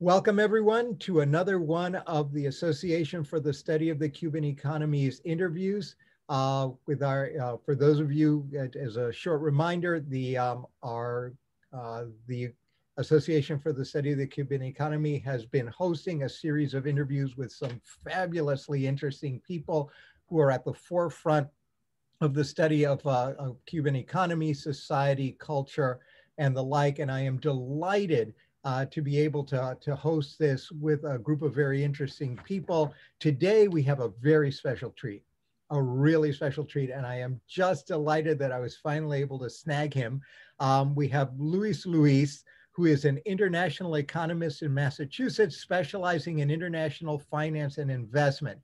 Welcome everyone to another one of the Association for the Study of the Cuban Economy's interviews. For those of you, as a short reminder, the Association for the Study of the Cuban Economy has been hosting a series of interviews with some fabulously interesting people who are at the forefront of the study of Cuban economy, society, culture, and the like. And I am delighted to be able to host this with a group of very interesting people. Today, we have a very special treat, a really special treat, and I am just delighted that I was finally able to snag him. We have Luis Luis, who is an international economist in Massachusetts, specializing in international finance and investment.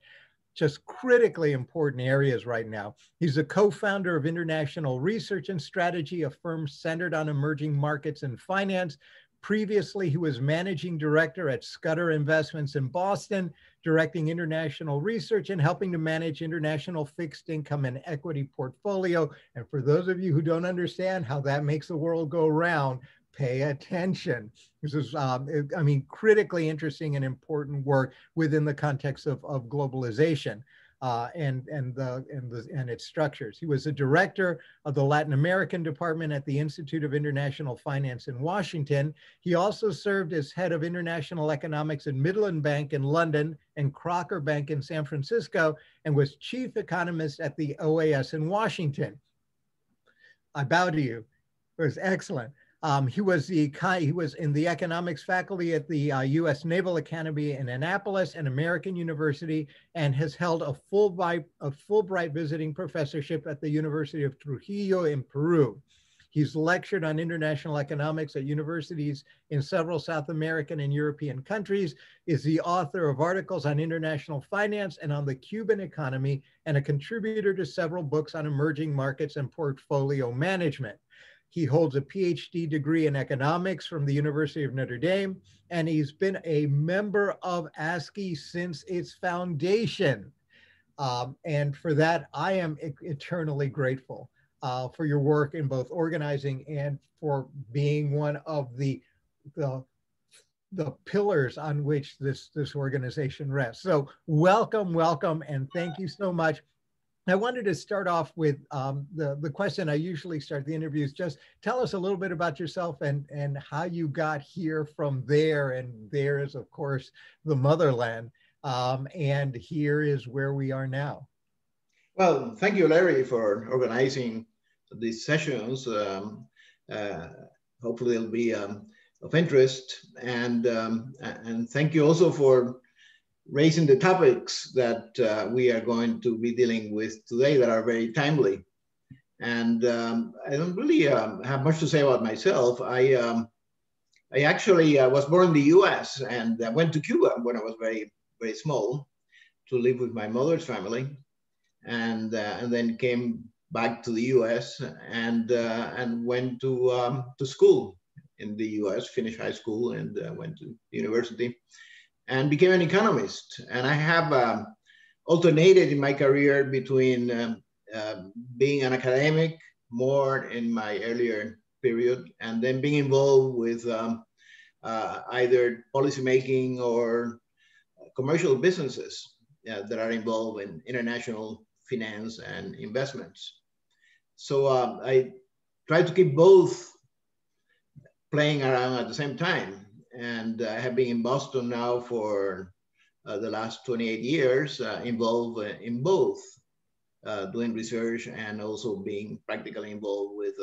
Just critically important areas right now. He's a co-founder of International Research and Strategy, a firm centered on emerging markets and finance. Previously, he was managing director at Scudder Investments in Boston, directing international research and helping to manage international fixed income and equity portfolio. And for those of you who don't understand how that makes the world go round, pay attention. This is, critically interesting and important work within the context of globalization and its structures. He was the director of the Latin American department at the Institute of International Finance in Washington. He also served as head of international economics at Midland Bank in London and Crocker Bank in San Francisco, and was chief economist at the OAS in Washington. I bow to you. It was excellent. He was in the economics faculty at the U.S. Naval Academy in Annapolis and American University, and has held a Fulbright visiting professorship at the University of Trujillo in Peru. He's lectured on international economics at universities in several South American and European countries, is the author of articles on international finance and on the Cuban economy, and a contributor to several books on emerging markets and portfolio management. He holds a PhD degree in economics from the University of Notre Dame, and he's been a member of ASCI since its foundation. And for that, I am eternally grateful for your work in both organizing and for being one of the pillars on which this organization rests. So welcome, and thank you so much. I wanted to start off with the question I usually start the interviews. Just tell us a little bit about yourself and how you got here from there. And there is, of course, the motherland. And here is where we are now. Well, thank you, Larry, for organizing these sessions. Hopefully it'll be of interest. And thank you also for raising the topics that we are going to be dealing with today that are very timely. And I don't really have much to say about myself. I actually was born in the US and I went to Cuba when I was very, very small to live with my mother's family, and then came back to the US and went to school in the US, finished high school and went to university, and became an economist. And I have alternated in my career between being an academic more in my earlier period, and then being involved with either policymaking or commercial businesses that are involved in international finance and investments. So I try to keep both playing around at the same time. And I have been in Boston now for the last 28 years, involved in both doing research and also being practically involved with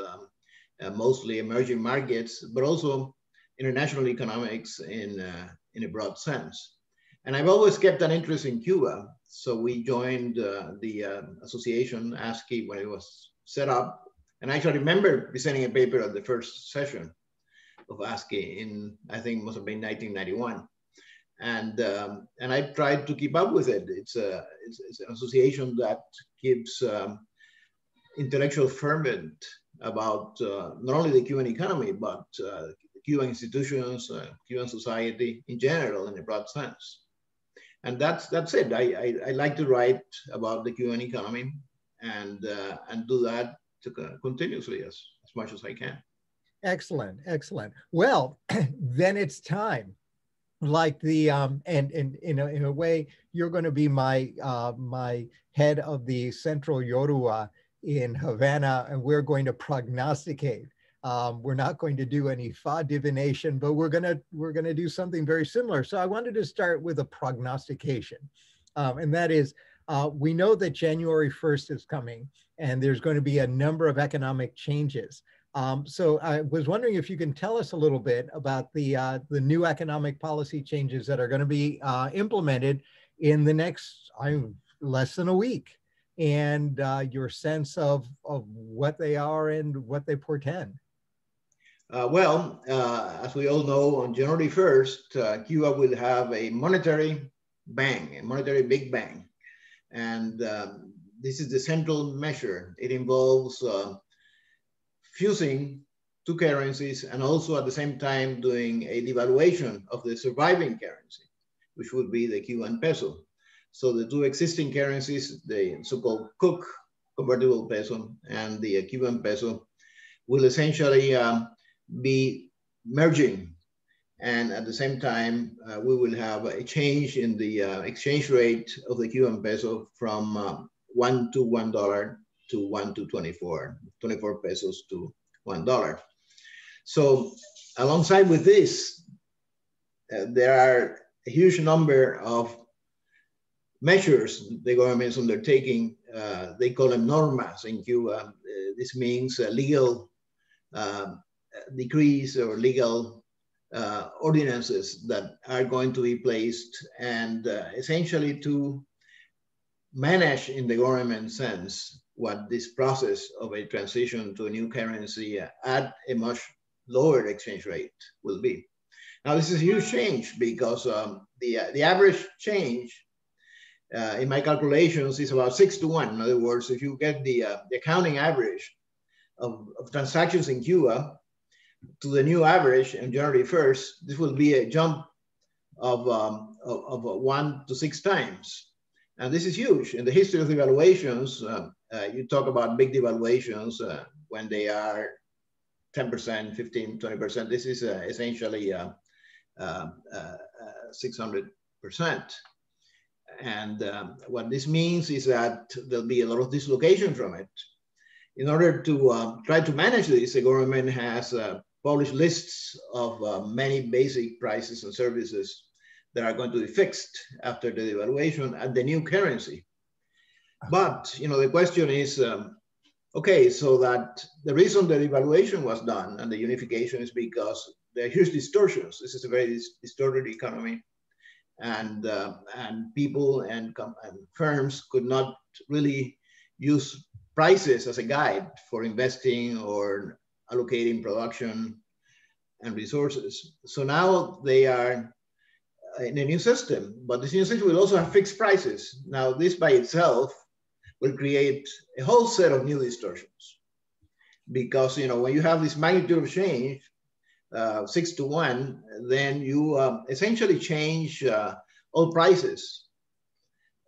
mostly emerging markets, but also international economics in a broad sense. And I've always kept an interest in Cuba. So we joined the association, ASCI, when it was set up. And I actually remember presenting a paper at the first session of ASCI in, I think it must have been 1991. And I tried to keep up with it. It's an association that keeps intellectual ferment about not only the Cuban economy, but Cuban institutions, Cuban society in general, in a broad sense. And that's it. I like to write about the Cuban economy and do that continuously as much as I can. Excellent, excellent. Well, then it's time. like the and in a way, you're going to be my my head of the Central Yorua in Havana, and we're going to prognosticate. We're not going to do any fa divination, but we're gonna do something very similar. So I wanted to start with a prognostication, and that is, we know that January 1st is coming, and there's going to be a number of economic changes. So I was wondering if you can tell us a little bit about the new economic policy changes that are going to be implemented in the next less than a week, and your sense of what they are and what they portend. As we all know, on January 1st, Cuba will have a monetary bang, a monetary big bang. And this is the central measure. It involves fusing two currencies and also at the same time doing a devaluation of the surviving currency, which would be the Cuban peso. So the two existing currencies, the so-called Cook convertible peso and the Cuban peso, will essentially be merging. And at the same time, we will have a change in the exchange rate of the Cuban peso from 1 to $1 to 1 to 24 pesos to $1. So alongside with this, there are a huge number of measures the government's undertaking. They call them normas in Cuba. This means legal decrees or legal ordinances that are going to be placed and essentially to manage in the government sense what this process of a transition to a new currency at a much lower exchange rate will be. Now, this is a huge change because the average change in my calculations is about 6 to 1. In other words, if you get the accounting average of transactions in Cuba to the new average on January 1st, this will be a jump of 1 to 6 times. And this is huge. In the history of devaluations, you talk about big devaluations when they are 10%, 15, 20%. This is essentially 600%. And what this means is that there'll be a lot of dislocation from it. In order to try to manage this, the government has published lists of many basic prices and services that are going to be fixed after the devaluation at the new currency. But the question is, okay, so that the reason the devaluation was done and the unification is because there are huge distortions. This is a very distorted economy, and people and firms could not really use prices as a guide for investing or allocating production and resources. So now they are in a new system, but this new system will also have fixed prices. Now, this by itself will create a whole set of new distortions because, when you have this magnitude of change, 6 to 1, then you essentially change all prices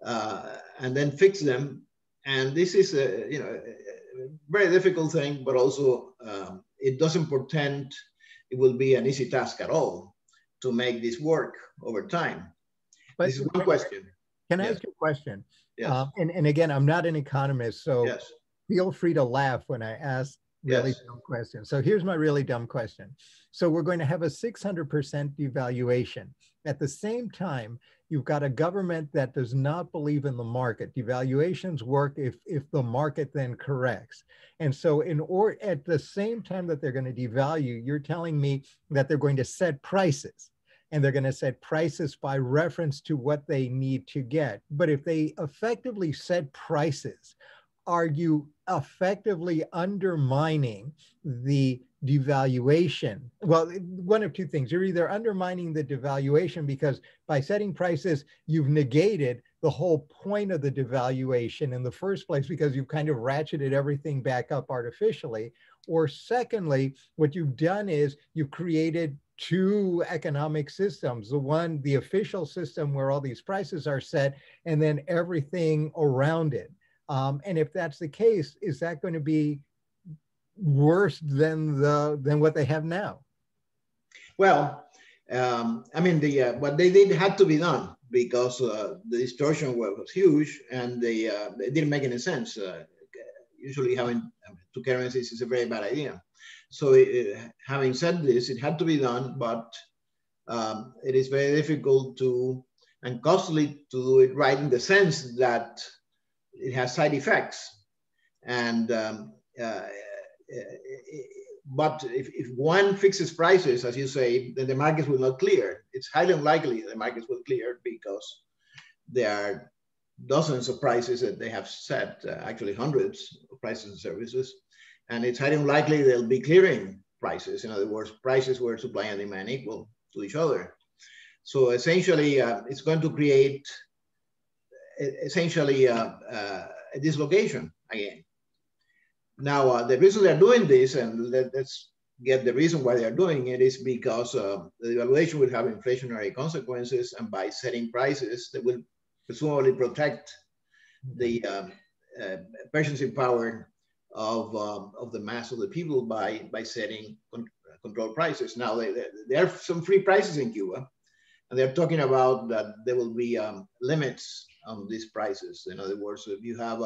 and then fix them. And this is a very difficult thing, but also it doesn't portend it will be an easy task at all to make this work over time. But this is one question. Can I ask you a question? Yes. And again, I'm not an economist, so yes. Feel free to laugh when I ask really dumb questions. So here's my really dumb question. So we're going to have a 600% devaluation. At the same time, you've got a government that does not believe in the market. Devaluations work if the market then corrects. And so at the same time that they're going to devalue, you're telling me that they're going to set prices. And they're going to set prices by reference to what they need to get. But if they effectively set prices, are you effectively undermining the devaluation? Well, one of two things. You're either undermining the devaluation because by setting prices, you've negated the whole point of the devaluation in the first place because you've kind of ratcheted everything back up artificially. Or secondly, what you've done is you've created two economic systems, the official system where all these prices are set, and then everything around it. And if that's the case, is that going to be worse than what they have now? Well, I mean, what they did had to be done because the distortion was huge and it didn't make any sense. Usually having two currencies is a very bad idea. So having said this, it had to be done, but it is very difficult and costly to do it right in the sense that it has side effects. And but if one fixes prices, as you say, then the markets will not clear. It's highly unlikely the markets will clear because there are dozens of prices that they have set, actually hundreds of prices and services. And it's highly unlikely they'll be clearing prices. In other words, prices where supply and demand equal to each other. So essentially, it's going to create essentially a dislocation again. Now, the reason they're doing this, and let's get the reason why they're doing it, is because the devaluation will have inflationary consequences, and by setting prices, they will presumably protect the purchasing power of the mass of the people by setting controlled prices. Now, there are some free prices in Cuba, and they're talking about that there will be limits on these prices. In other words, if you have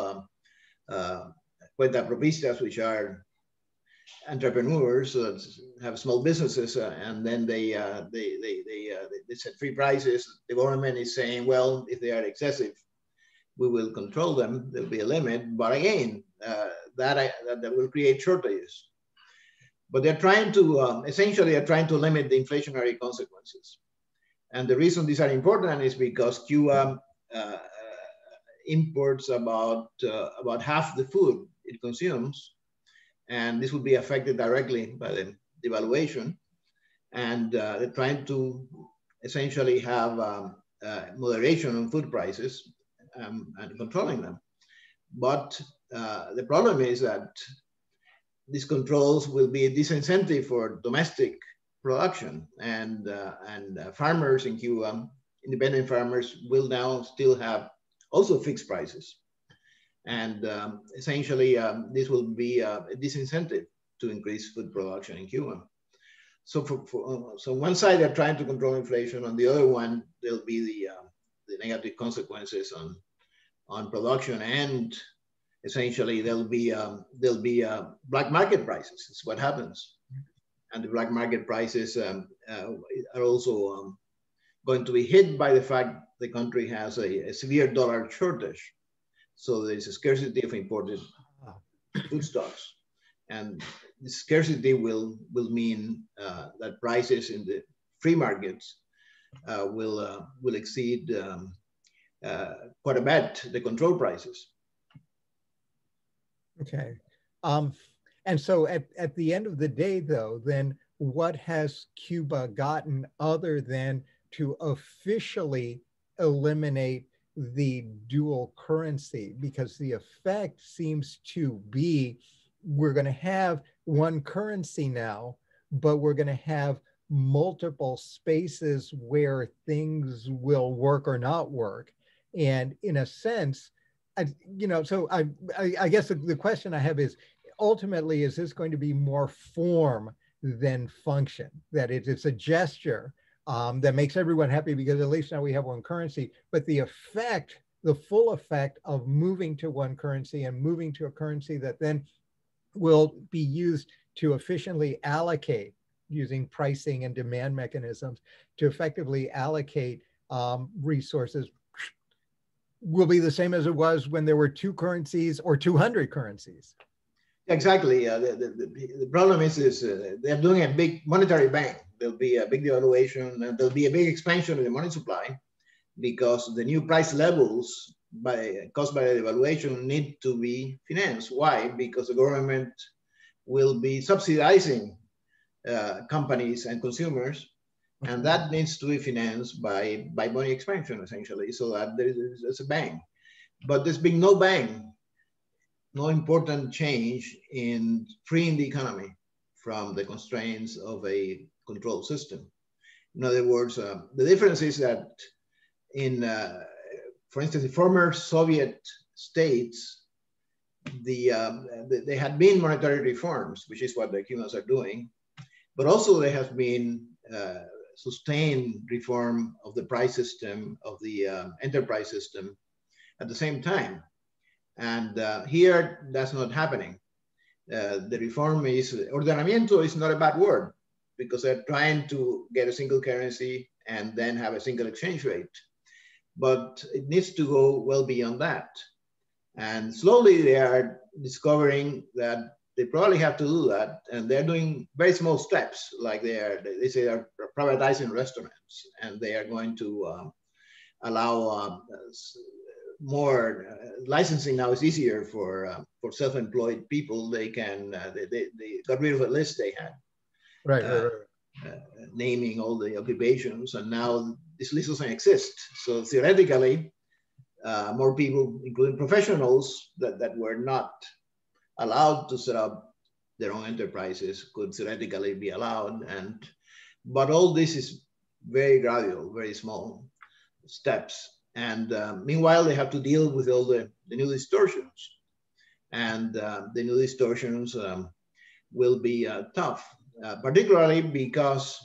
cuenta propistas, which are entrepreneurs that have small businesses, and then they set free prices. The government is saying, well, if they are excessive, we will control them. There'll be a limit, but again, that will create shortages. But they're trying to essentially they're trying to limit the inflationary consequences. And the reason these are important is because Cuba imports about half the food it consumes, and this would be affected directly by the devaluation. And they're trying to essentially have moderation on food prices and controlling them. But the problem is that these controls will be a disincentive for domestic production, and farmers in Cuba, independent farmers, will now still have also fixed prices. And essentially, this will be a disincentive to increase food production in Cuba. So so one side, they're trying to control inflation. On the other one, there'll be the negative consequences on production, and essentially there'll be black market prices. It's what happens, and the black market prices are also going to be hit by the fact the country has a severe dollar shortage. So there's a scarcity of imported foodstuffs, and the scarcity will mean that prices in the free markets will exceed quite a bit the control prices. Okay. And so at the end of the day, though, then what has Cuba gotten other than to officially eliminate the dual currency? Because the effect seems to be we're going to have one currency now, but we're going to have multiple spaces where things will work or not work. And in a sense, so I guess the question I have is, ultimately, is this going to be more form than function? That it's a gesture that makes everyone happy because at least now we have one currency, but the effect, the full effect of moving to one currency and moving to a currency that then will be used to efficiently allocate, using pricing and demand mechanisms to effectively allocate resources, will be the same as it was when there were two currencies or 200 currencies. Exactly. The problem is they're doing a big monetary bank. There'll be a big devaluation, and there'll be a big expansion in the money supply because the new price levels caused by the devaluation need to be financed. Why? Because the government will be subsidizing companies and consumers, and that needs to be financed by money expansion, essentially, so that there's a bang. But there's been no bang, no important change in freeing the economy from the constraints of a control system. In other words, the difference is that for instance, the former Soviet states, they had been monetary reforms, which is what the Cubans are doing, but also there have been sustain reform of the price system, of the enterprise system at the same time. And here, that's not happening. The reform is, ordenamiento is not a bad word, because they're trying to get a single currency and then have a single exchange rate. But it needs to go well beyond that. And slowly they are discovering that they probably have to do that. And they're doing very small steps, like they say they're privatizing restaurants, and they are going to allow more licensing. Now is easier for self-employed people. They can, they got rid of a list they had. Right. Naming all the occupations, and now this list doesn't exist. So theoretically, more people, including professionals that were not allowed to set up their own enterprises, could theoretically be allowed. But all this is very gradual, very small steps. And meanwhile, they have to deal with all the new distortions. And the new distortions will be tough. Particularly because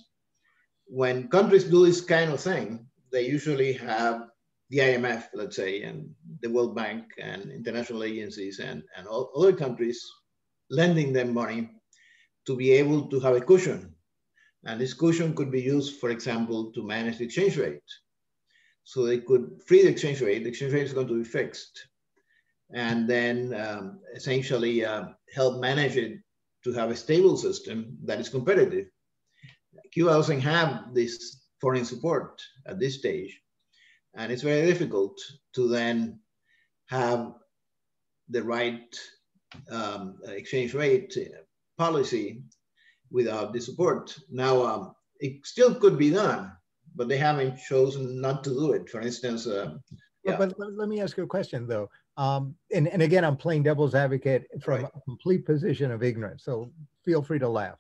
when countries do this kind of thing, they usually have the IMF, let's say, and the World Bank and international agencies and all other countries lending them money to be able to have a cushion. And this cushion could be used, for example, to manage the exchange rate. So they could free the exchange rate. The exchange rate is going to be fixed. And then essentially help manage it to have a stable system that is competitive. Cuba doesn't have this foreign support at this stage. And it's very difficult to then have the right exchange rate policy without the support. Now, it still could be done, but they haven't chosen not to do it. For instance, yeah. But let me ask you a question, though. And again, I'm playing devil's advocate from a complete position of ignorance, so feel free to laugh.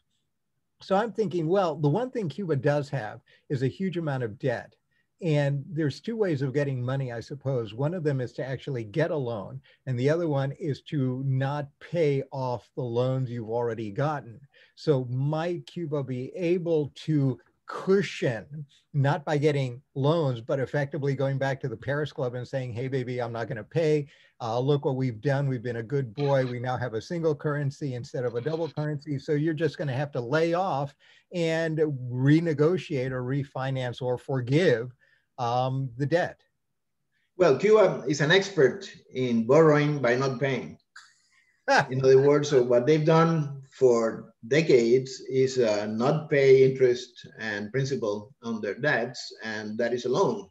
So I'm thinking, well, the one thing Cuba does have is a huge amount of debt. And there's two ways of getting money, I suppose. One of them is to actually get a loan, and the other one is to not pay off the loans you've already gotten. So might Cuba be able to cushion, not by getting loans, but effectively going back to the Paris Club and saying, hey, baby, I'm not going to pay. Look what we've done. We've been a good boy. We now have a single currency instead of a double currency. So you're just going to have to lay off and renegotiate or refinance or forgive the debt. Well, Cuba is an expert in borrowing by not paying. In other words, so what they've done for decades is not pay interest and principal on their debts, and that is a loan.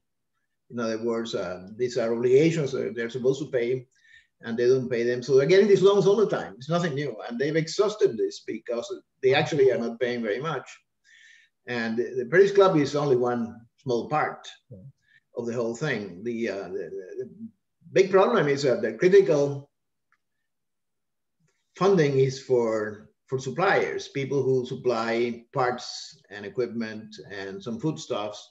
In other words, these are obligations they're supposed to pay, and they don't pay them. So they're getting these loans all the time. It's nothing new, and they've exhausted this because they actually are not paying very much. And the Paris Club is only one small part of the whole thing. The big problem is that the critical funding is for suppliers, people who supply parts and equipment and some foodstuffs.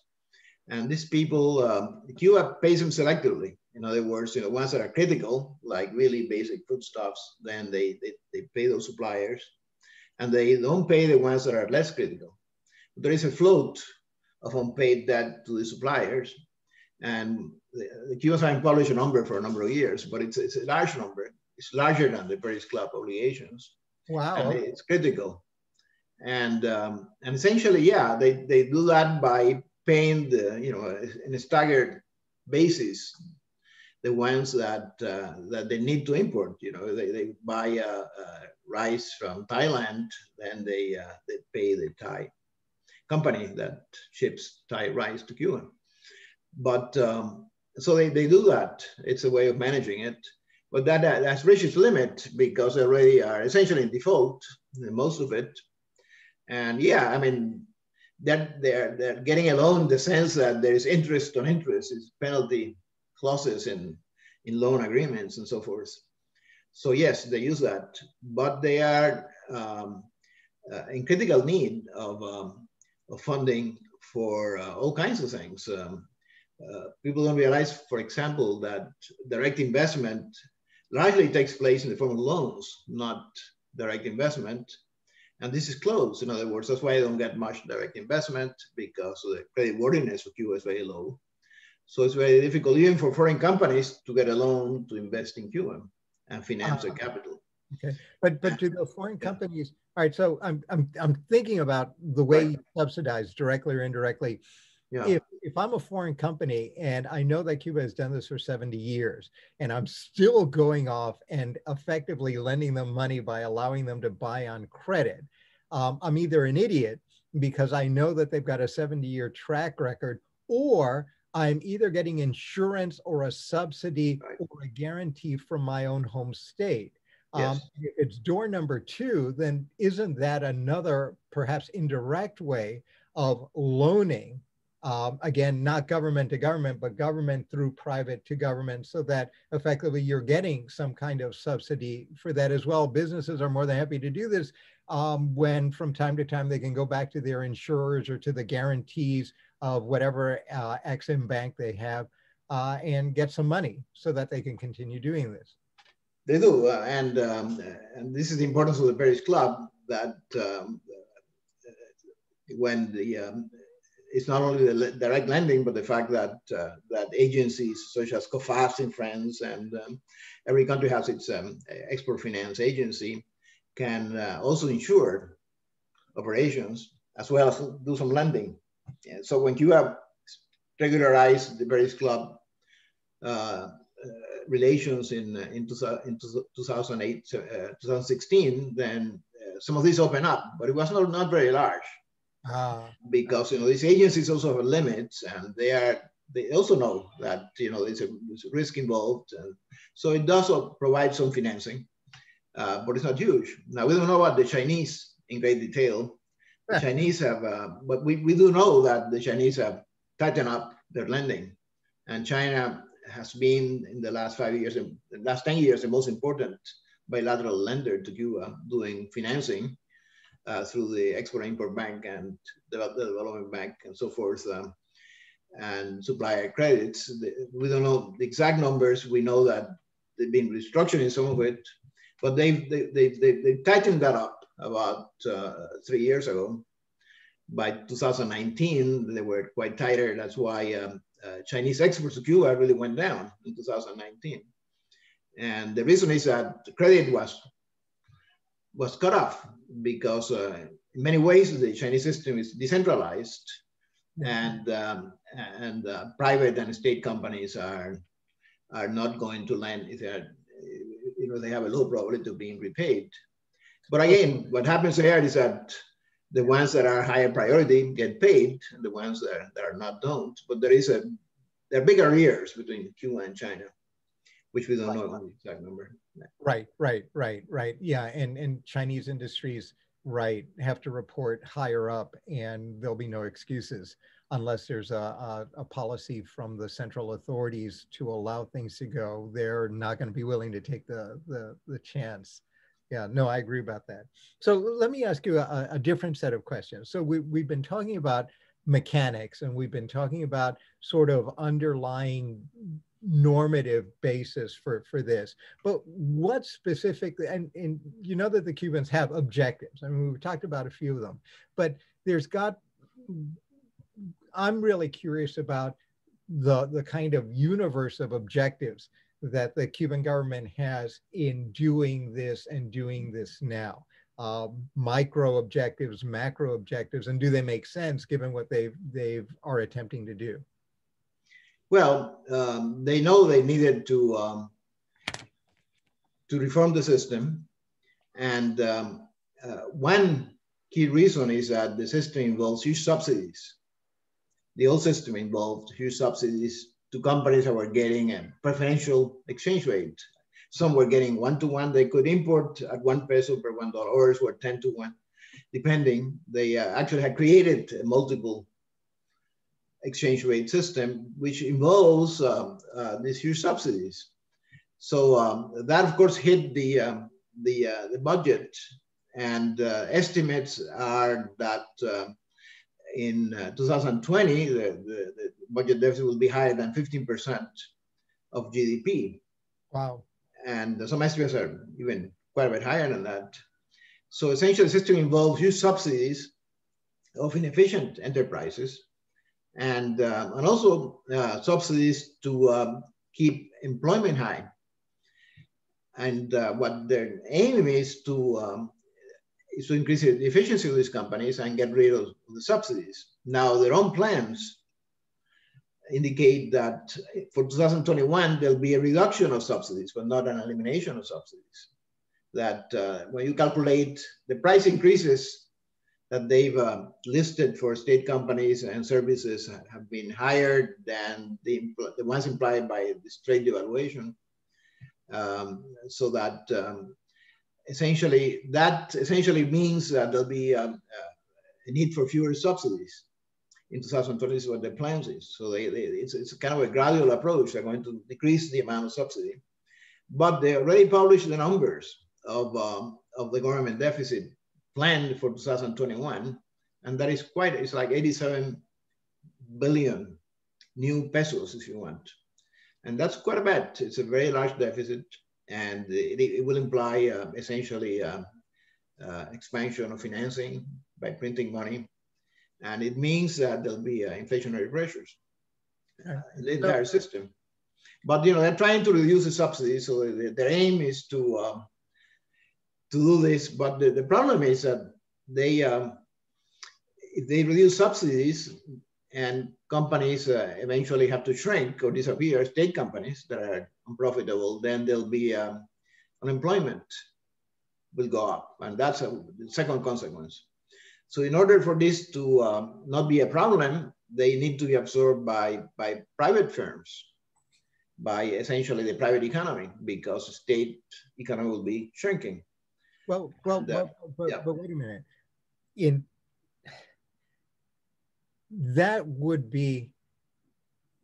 And these people, Cuba pays them selectively. In other words, ones that are critical, like really basic foodstuffs, then they pay those suppliers. And they don't pay the ones that are less critical. There is a float of unpaid debt to the suppliers. And the Cubans haven't published a number for a number of years, but it's a large number. It's larger than the Paris Club obligations. Wow. And it's critical. And essentially, yeah, they do that by paying in a staggered basis, the ones that they need to import. They buy rice from Thailand, then they pay the Thai company that ships Thai rice to Cuba. But so they do that. It's a way of managing it. But that's reached its limit because they already are essentially in default, most of it. And yeah, I mean, they're getting a loan in the sense that there is interest on interest, is penalty clauses in loan agreements and so forth. So yes, they use that, but they are in critical need of funding for all kinds of things. People don't realize, for example, that direct investment largely takes place in the form of loans, not direct investment. And this is closed. In other words, that's why I don't get much direct investment, because the credit worthiness of Cuba is very low. So it's very difficult even for foreign companies to get a loan to invest in Cuba and finance their capital. Okay, but do the foreign companies? All right, so I'm thinking about the way you subsidize directly or indirectly. Yeah. If I'm a foreign company and I know that Cuba has done this for 70 years and I'm still going off and effectively lending them money by allowing them to buy on credit, I'm either an idiot because I know that they've got a 70-year track record, or I'm either getting insurance or a subsidy or a guarantee from my own home state. Yes. If it's door number two, then isn't that another perhaps indirect way of loaning? Again, not government to government, but government through private to government, so that effectively you're getting some kind of subsidy for that as well. Businesses are more than happy to do this when from time to time they can go back to their insurers or to the guarantees of whatever Exim Bank they have and get some money so that they can continue doing this. They do, and this is the importance of the Paris Club, that when the it's not only the direct lending, but the fact that that agencies such as COFAS in France, and every country has its export finance agency, can also insure operations as well as do some lending. And so when you have regularized the Paris Club relations in 2008, 2016, then some of these open up, but it was not very large. Because these agencies also have limits, and they also know that there's a risk involved, and so it does provide some financing, but it's not huge. Now we don't know about the Chinese in great detail. The Chinese have, but we do know that the Chinese have tightened up their lending, and China has been in the last 5 years, the last 10 years, the most important bilateral lender to Cuba, doing financing through the Export-Import Bank and the Development Bank and so forth, and supplier credits. We don't know the exact numbers. We know that they've been restructuring some of it, but they've tightened that up about 3 years ago. By 2019, they were quite tighter. That's why Chinese exports to Cuba really went down in 2019. And the reason is that the credit was cut off, because in many ways the Chinese system is decentralized, and private and state companies are not going to lend if they have a low probability of being repaid. But again, what happens there is that the ones that are higher priority get paid, and the ones that are not don't. But there are big arrears between Cuba and China, which we don't know the exact number. Right. Yeah, and Chinese industries, have to report higher up, and there'll be no excuses unless there's a policy from the central authorities to allow things to go. They're not going to be willing to take the chance. Yeah, no, I agree about that. So let me ask you a different set of questions. So we've been talking about mechanics, and we've been talking about sort of underlying normative basis for this, but what specifically, and you know that the Cubans have objectives. I mean, we've talked about a few of them, but I'm really curious about the kind of universe of objectives that the Cuban government has in doing this and doing this now. Micro objectives, macro objectives, and do they make sense given what they are attempting to do? Well, they know they needed to reform the system, and one key reason is that the system involves huge subsidies. The old system involved huge subsidies to companies that were getting a preferential exchange rate. Some were getting 1-to-1. They could import at 1 peso per $1. Others were 10-to-1, depending. They actually had created a multiple exchange rate system, which involves these huge subsidies. So that, of course, hit the budget, and estimates are that in 2020, the budget deficit will be higher than 15% of GDP. Wow. And some estimates are even quite a bit higher than that. So essentially, the system involves huge subsidies of inefficient enterprises and also subsidies to keep employment high. And what their aim is to increase the efficiency of these companies and get rid of the subsidies. Now, their own plans indicate that for 2021, there'll be a reduction of subsidies, but not an elimination of subsidies. That when you calculate the price increases that they've listed for state companies and services have been higher than the ones implied by this trade devaluation. So that essentially means that there'll be a need for fewer subsidies in 2020 is what their plans is. So it's kind of a gradual approach. They're going to decrease the amount of subsidy, but they already published the numbers of the government deficit planned for 2021, and that is it's like 87 billion new pesos, if you want. And that's quite a bit. It's a very large deficit, and it will imply essentially expansion of financing by printing money. And it means that there'll be inflationary pressures in the entire system. But they're trying to reduce the subsidies, so their aim is to do this. But the problem is that if they reduce subsidies and companies eventually have to shrink or disappear, state companies that are unprofitable, then there'll be unemployment will go up, and that's the second consequence. So in order for this to not be a problem, they need to be absorbed by private firms, by essentially the private economy, because the state economy will be shrinking. But wait a minute. That would be,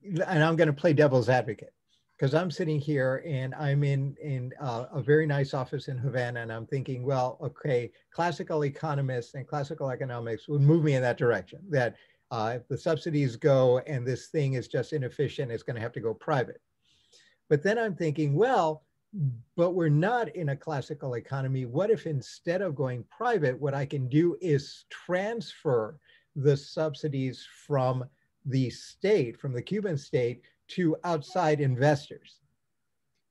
and I'm going to play devil's advocate, because I'm sitting here and I'm in a very nice office in Havana, and I'm thinking, well, okay, classical economists and classical economics would move me in that direction, that if the subsidies go and this thing is just inefficient, it's going to have to go private. But then I'm thinking, well, but we're not in a classical economy. What if instead of going private, what I can do is transfer the subsidies from the state, from the Cuban state, to outside investors,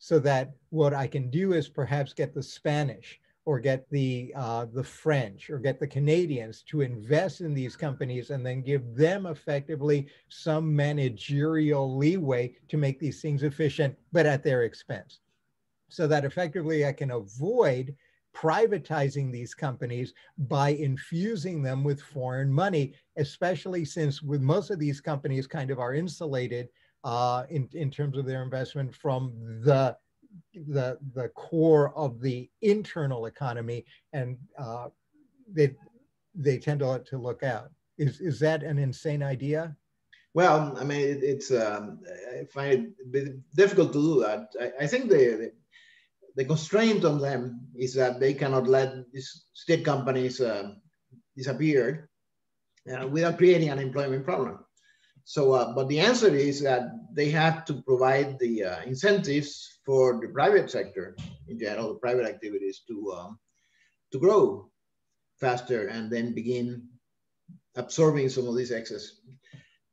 so that what I can do is perhaps get the Spanish or get the French or get the Canadians to invest in these companies and then give them effectively some managerial leeway to make these things efficient, but at their expense. So that effectively I can avoid privatizing these companies by infusing them with foreign money, especially since with most of these companies kind of are insulated in terms of their investment from the core of the internal economy, and they tend to look out. Is that an insane idea? Well, I mean, I find it difficult to do that. I think the constraint on them is that they cannot let these state companies disappear without creating an employment problem. So, but the answer is that they have to provide the incentives for the private sector in general, the private activities to grow faster and then begin absorbing some of this excess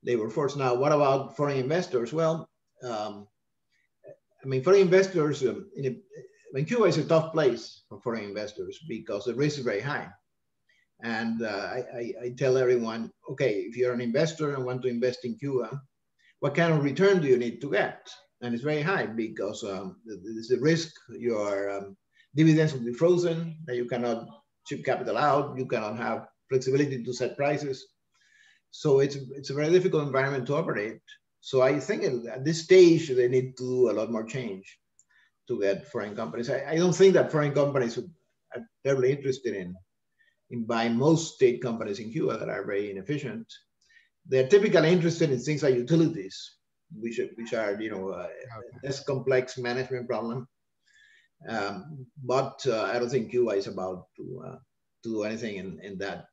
labor force. Now, what about foreign investors? Well, I mean, foreign investors, Cuba is a tough place for foreign investors because the risk is very high. And I tell everyone, okay, if you're an investor and want to invest in Cuba, what kind of return do you need to get? And it's very high because there's a risk your dividends will be frozen, that you cannot ship capital out, you cannot have flexibility to set prices. So it's a very difficult environment to operate. So I think at this stage, they need to do a lot more change to get foreign companies. I don't think that foreign companies are terribly interested in buying most state companies in Cuba that are very inefficient. They're typically interested in things like utilities, which are less complex management problem. But I don't think Cuba is about to do anything in that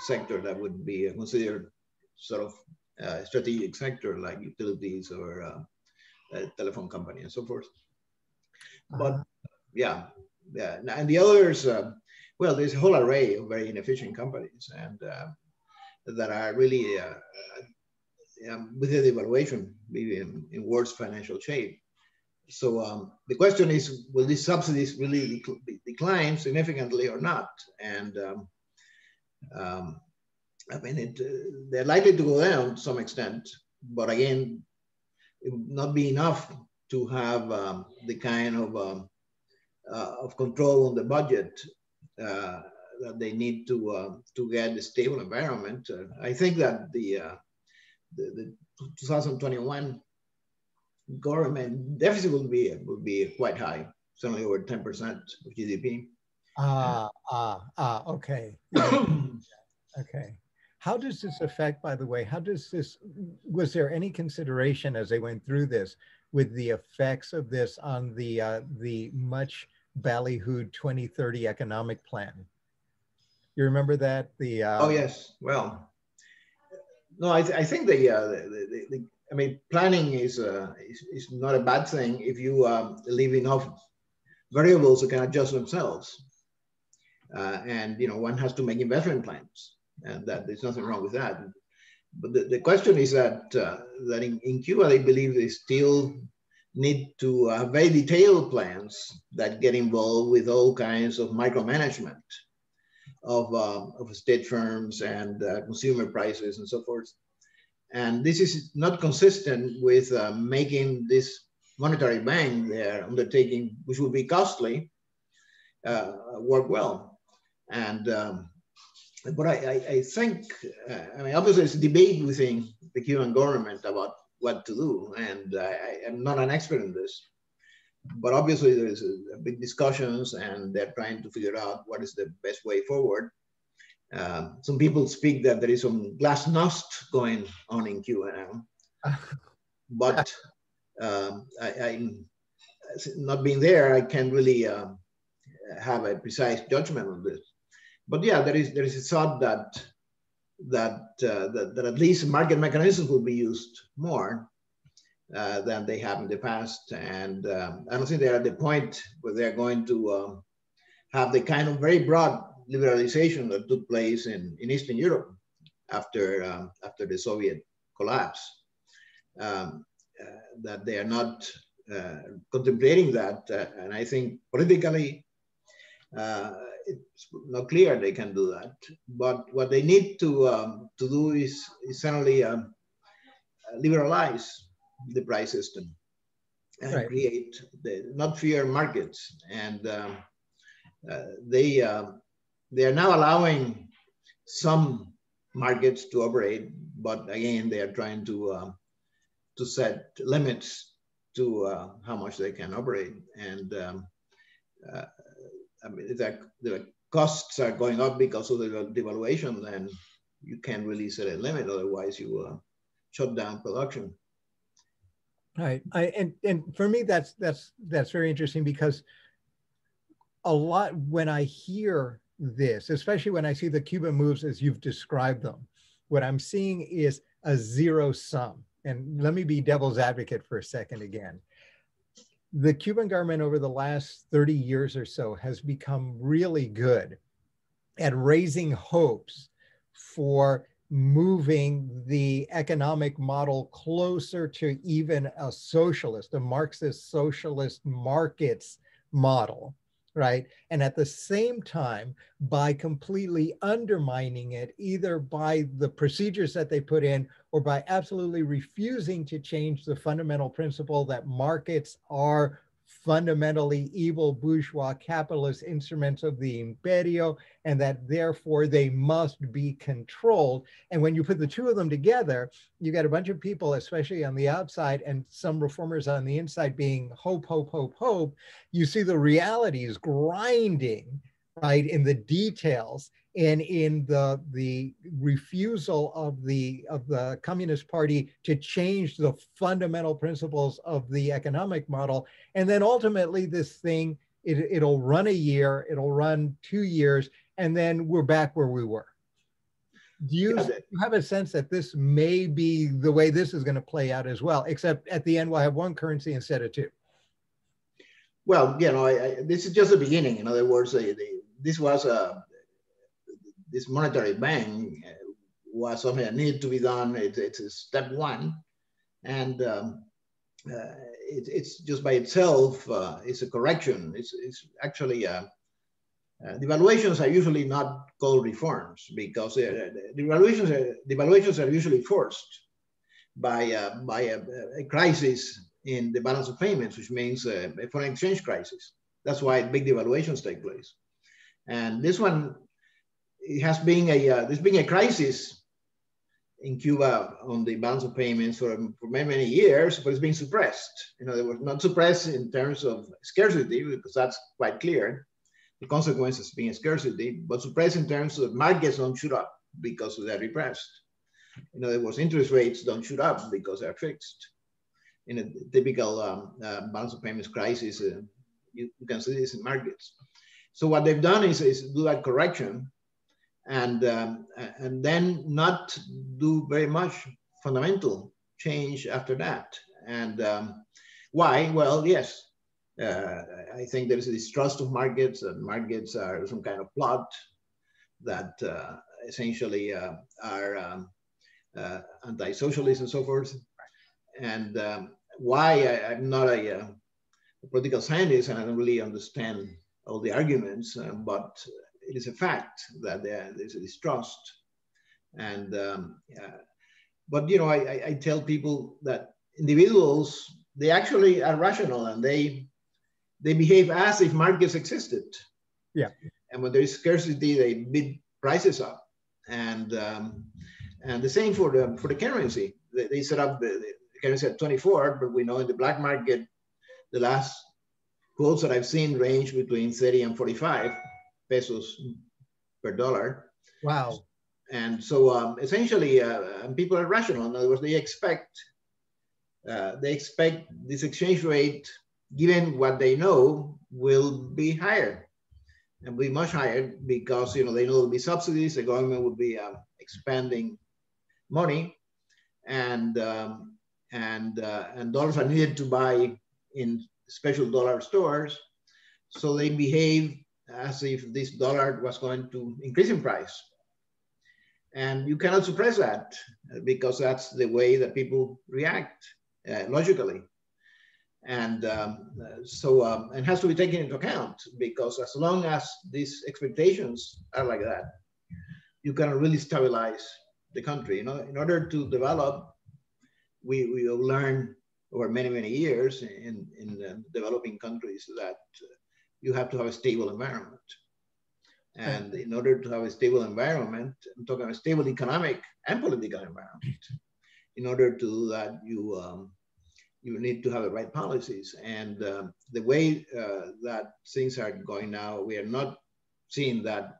sector that would be considered sort of strategic sector like utilities or a telephone company and so forth. But yeah, and the others, Well, there's a whole array of very inefficient companies and that are really with the devaluation being in worse financial shape. So the question is, will these subsidies really decline significantly or not? And I mean, they're likely to go down to some extent, but again, it would not be enough to have the kind of control on the budget that they need to get a stable environment. I think that the 2021 government deficit will be quite high, certainly over 10% of GDP. Okay. Okay. How does this affect, by the way, was there any consideration as they went through this with the effects of this on the much ballyhooed 2030 economic plan? You remember that? Oh, yes. Well, no, I think I mean, planning is not a bad thing if you leave enough variables that can adjust themselves. And, you know, one has to make investment plans, and that there's nothing wrong with that. But the question is that in Cuba, they believe they still need to have very detailed plans that get involved with all kinds of micromanagement of state firms and consumer prices and so forth. And this is not consistent with making this monetary bank they're undertaking, which will be costly, work well. And but I think, I mean, obviously it's a debate within the Cuban government about what to do, and I am not an expert in this. But obviously there's a big discussions, and they're trying to figure out what is the best way forward. Some people speak that there is some glasnost going on in Cuba now, but I'm not being there, I can't really have a precise judgment on this. But yeah, there is a thought that at least market mechanisms will be used more than they have in the past. And I don't think they're at the point where they're going to have the kind of very broad liberalization that took place in Eastern Europe after the Soviet collapse. That they are not contemplating that, and I think politically it's not clear they can do that. But what they need to do is essentially liberalize the price system and create not fair markets. And they are now allowing some markets to operate, but again, they are trying to set limits to how much they can operate. And I mean, if the costs are going up because of the devaluation, then you can't really set a limit. Otherwise, you shut down production. Right. And for me, that's very interesting, because a lot, when I hear this, especially when I see the Cuban moves as you've described them, what I'm seeing is a zero sum. And let me be devil's advocate for a second again. The Cuban government over the last 30 years or so has become really good at raising hopes for moving the economic model closer to even a socialist, a Marxist socialist markets model, right? And at the same time, by completely undermining it, either by the procedures that they put in or by absolutely refusing to change the fundamental principle that markets are fundamentally evil bourgeois capitalist instruments of the imperio, and that therefore they must be controlled. And when you put the two of them together, you get a bunch of people, especially on the outside, and some reformers on the inside being hope, hope, hope, hope. You see the realities grinding, right, in the details and in the refusal of the Communist Party to change the fundamental principles of the economic model. And then ultimately this thing, it'll run a year, it'll run 2 years, and then we're back where we were. Do you have a sense that this may be the way this is going to play out as well, except at the end we'll have one currency instead of two? Well, you know, this is just the beginning. In other words, this was this monetary bank was something that needed to be done. It's a step one, and it's just by itself, it's a correction. It's actually, devaluations are usually not called reforms because devaluations are usually forced by a crisis in the balance of payments, which means a foreign exchange crisis. That's why big devaluations take place. And this one, it has been there's been a crisis in Cuba on the balance of payments for many, many years, but it's been suppressed. You know, they were not suppressed in terms of scarcity, because that's quite clear. The consequences being scarcity, but suppressed in terms of markets don't shoot up because they're repressed. In other words, interest rates don't shoot up because they're fixed. In a typical balance of payments crisis, you can see this in markets. So what they've done is do that correction, and then not do very much fundamental change after that. And why? Well, yes, I think there is a distrust of markets, and markets are some kind of plot that essentially are anti-socialist and so forth. And why I'm not a political scientist, and I don't really understand all the arguments, but it is a fact that there's a distrust. And but you know, I tell people that individuals, they actually are rational, and they behave as if markets existed. Yeah. And when there is scarcity, they bid prices up. And the same for the currency. They set up the currency at 24, but we know in the black market, the last quotes that I've seen range between 30 and 45 pesos per dollar. Wow. And so essentially, people are rational. In other words, they expect this exchange rate, given what they know, will be higher, and be much higher, because you know they know there will be subsidies, the government will be expanding money, and dollars are needed to buy in special dollar stores, so they behave as if this dollar was going to increase in price. And you cannot suppress that, because that's the way that people react logically. And so it has to be taken into account, because as long as these expectations are like that, you cannot really stabilize the country. You know, in order to develop, we will learn over many, many years in developing countries that you have to have a stable environment. And in order to have a stable environment, I'm talking about a stable economic and political environment. In order to do that, you need to have the right policies. And the way that things are going now, we are not seeing that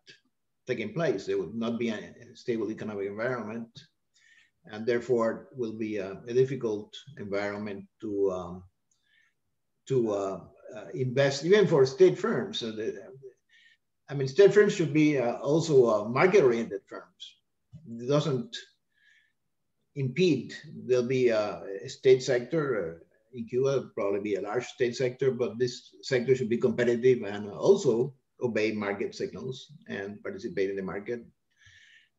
taking place. There will not be a stable economic environment, and therefore will be a difficult environment to invest, even for state firms. So I mean, state firms should be also market-oriented firms. It doesn't impede. There'll be a state sector in Cuba, probably be a large state sector, but this sector should be competitive and also obey market signals and participate in the market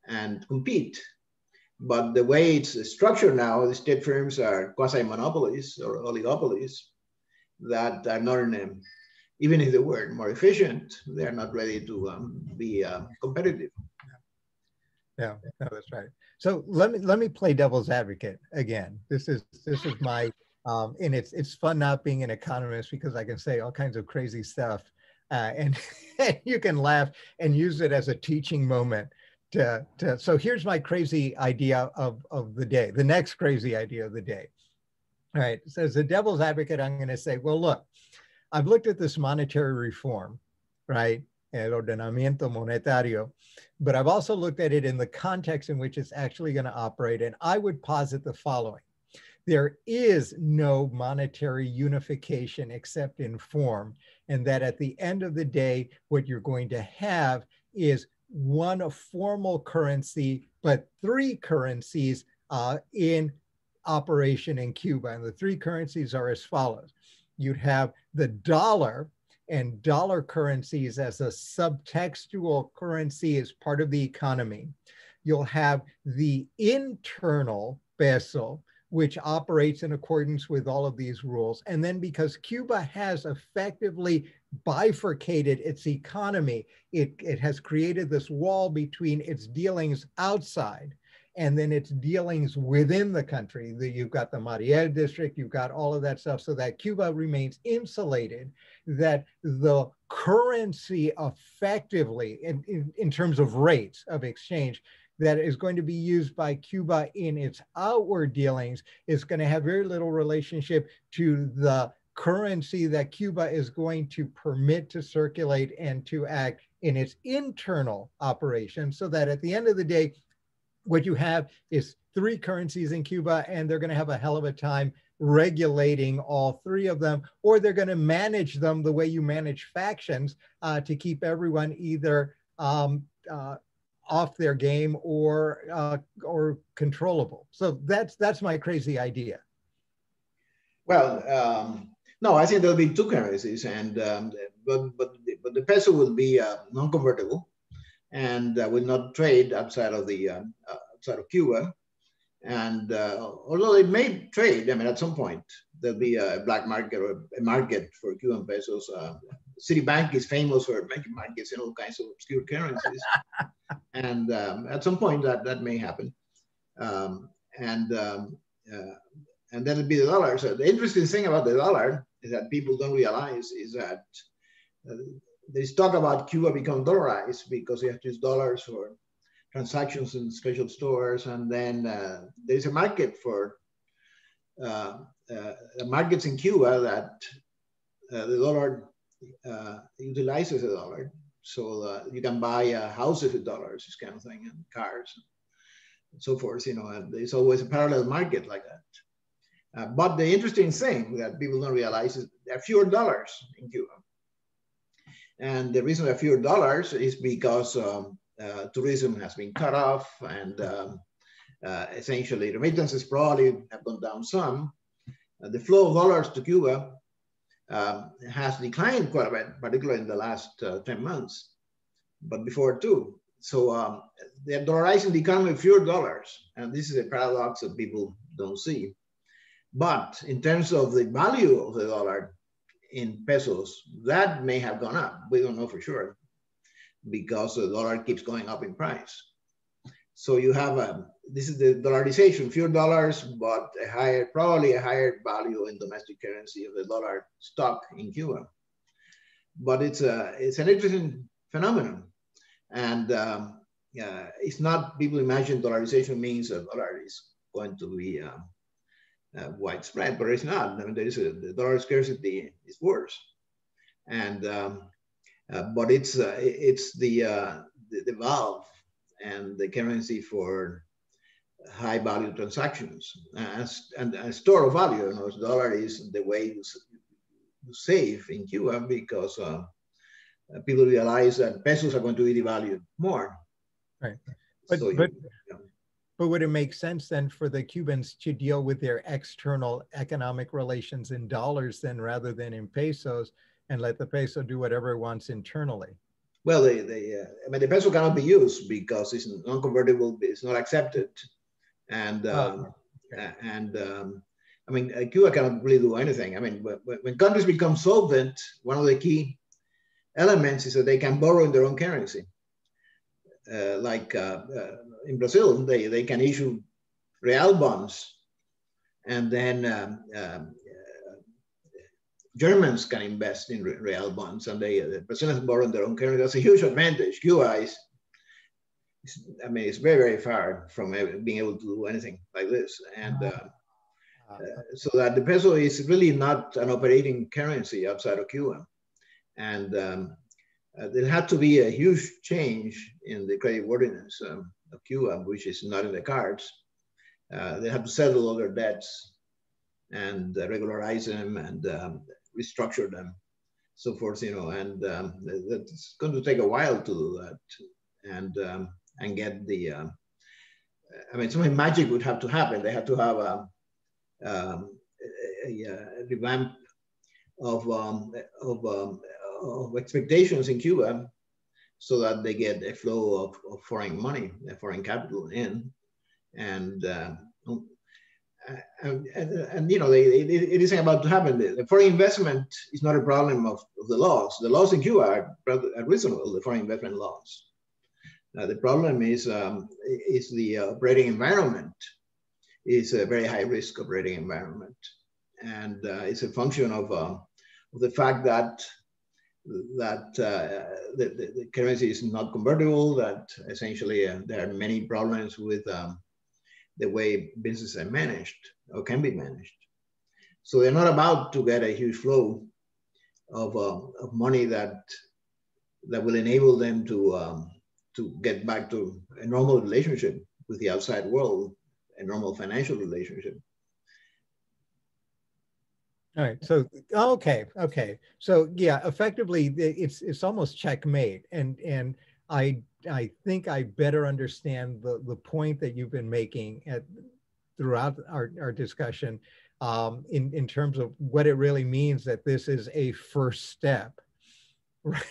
and compete. But the way it's structured now, the state firms are quasi-monopolies or oligopolies that are not in a, even if they were more efficient, they're not ready to be competitive. Yeah, no, that's right. So let me play devil's advocate again. This is my and it's fun not being an economist, because I can say all kinds of crazy stuff, and you can laugh and use it as a teaching moment. So here's my crazy idea of the day. The next crazy idea of the day. All right. So as a devil's advocate, I'm going to say, well, look, I've looked at this monetary reform, right? El ordenamiento monetario, but I've also looked at it in the context in which it's actually going to operate. And I would posit the following. There is no monetary unification except in form. And that at the end of the day, what you're going to have is one formal currency, but three currencies in operation in Cuba. And the three currencies are as follows. You'd have the dollar, and dollar currencies as a subtextual currency as part of the economy. You'll have the internal peso, which operates in accordance with all of these rules. And then because Cuba has effectively bifurcated its economy, it has created this wall between its dealings outside and then its dealings within the country. You've got the Mariel district, you've got all of that stuff, so that Cuba remains insulated, that the currency effectively, in terms of rates of exchange, that is going to be used by Cuba in its outward dealings is going to have very little relationship to the currency that Cuba is going to permit to circulate and to act in its internal operations, so that at the end of the day, what you have is three currencies in Cuba, and they're going to have a hell of a time regulating all three of them, or they're going to manage them the way you manage factions to keep everyone either off their game or controllable. So that's my crazy idea. Well, no, I think there'll be two currencies, and but the peso will be non-convertible and will not trade outside of the outside of Cuba. And although it may trade, I mean, at some point there'll be a black market or a market for Cuban pesos. Citibank is famous for making markets in all kinds of obscure currencies. And at some point that may happen. And then it'll be the dollar. So the interesting thing about the dollar is that people don't realize is that there's talk about Cuba become dollarized because you have to use dollars for transactions in special stores. And then there's a market for markets in Cuba that the dollar utilizes the dollar. So you can buy houses with dollars, this kind of thing, and cars and so forth, you know, and there's always a parallel market like that. But the interesting thing that people don't realize is there are fewer dollars in Cuba. And the reason there are fewer dollars is because tourism has been cut off, and essentially remittances probably have gone down some. The flow of dollars to Cuba has declined quite a bit, particularly in the last 10 months, but before too. So they're dollarizing the economy with fewer dollars. And this is a paradox that people don't see. But in terms of the value of the dollar in pesos, that may have gone up. We don't know for sure because the dollar keeps going up in price. So you have this is the dollarization, fewer dollars, but a higher, probably a higher value in domestic currency of the dollar stock in Cuba. But it's an interesting phenomenon. And it's not, people imagine dollarization means a dollar is going to be widespread, but it's not. I mean, the dollar scarcity is worse. And, but it's the valve and the currency for high value transactions and a store of value. You know, the dollar is the way to save in Cuba because people realize that pesos are going to be devalued more. Right. But would it make sense then for the Cubans to deal with their external economic relations in dollars then rather than in pesos, and let the peso do whatever it wants internally? Well, I mean, the peso cannot be used because it's non-convertible, it's not accepted. And, I mean, Cuba cannot really do anything. I mean, when countries become solvent, one of the key elements is that they can borrow in their own currency. In Brazil, they can issue real bonds, and then Germans can invest in real bonds, and the Brazilians borrow in their own currency. That's a huge advantage. Cuba is, I mean, it's very, very far from being able to do anything like this. And so that the peso is really not an operating currency outside of Cuba. And there had to be a huge change in the creditworthiness of Cuba, which is not in the cards. They have to settle all their debts and regularize them and restructure them, so forth, you know, and it's going to take a while to do that and get the, I mean, something magic would have to happen. They have to have a revamp of of expectations in Cuba so that they get a flow of foreign money, foreign capital in. And you know, it isn't about to happen. The foreign investment is not a problem of the laws. The laws in Cuba are reasonable, the foreign investment laws. The problem is the operating environment. Is a very high risk operating environment. And it's a function of the fact that the currency is not convertible, that essentially there are many problems with the way businesses are managed or can be managed. So they're not about to get a huge flow of money that will enable them to get back to a normal relationship with the outside world, a normal financial relationship. All right. So okay. So yeah, effectively, it's almost checkmate, and I think I better understand the point that you've been making throughout our discussion in terms of what it really means that this is a first step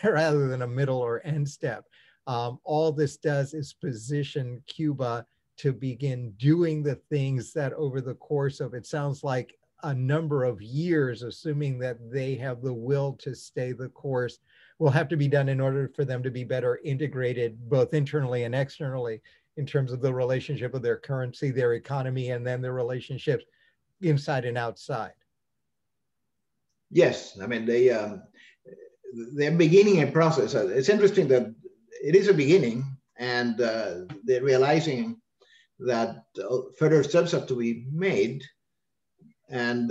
rather than a middle or end step. All this does is position Cuba to begin doing the things that over the course of, it sounds like, a number of years, assuming that they have the will to stay the course, will have to be done in order for them to be better integrated both internally and externally in terms of the relationship of their currency, their economy, and then their relationships inside and outside. Yes, I mean, they're beginning a process. It's interesting that it is a beginning, and they're realizing that further steps have to be made. And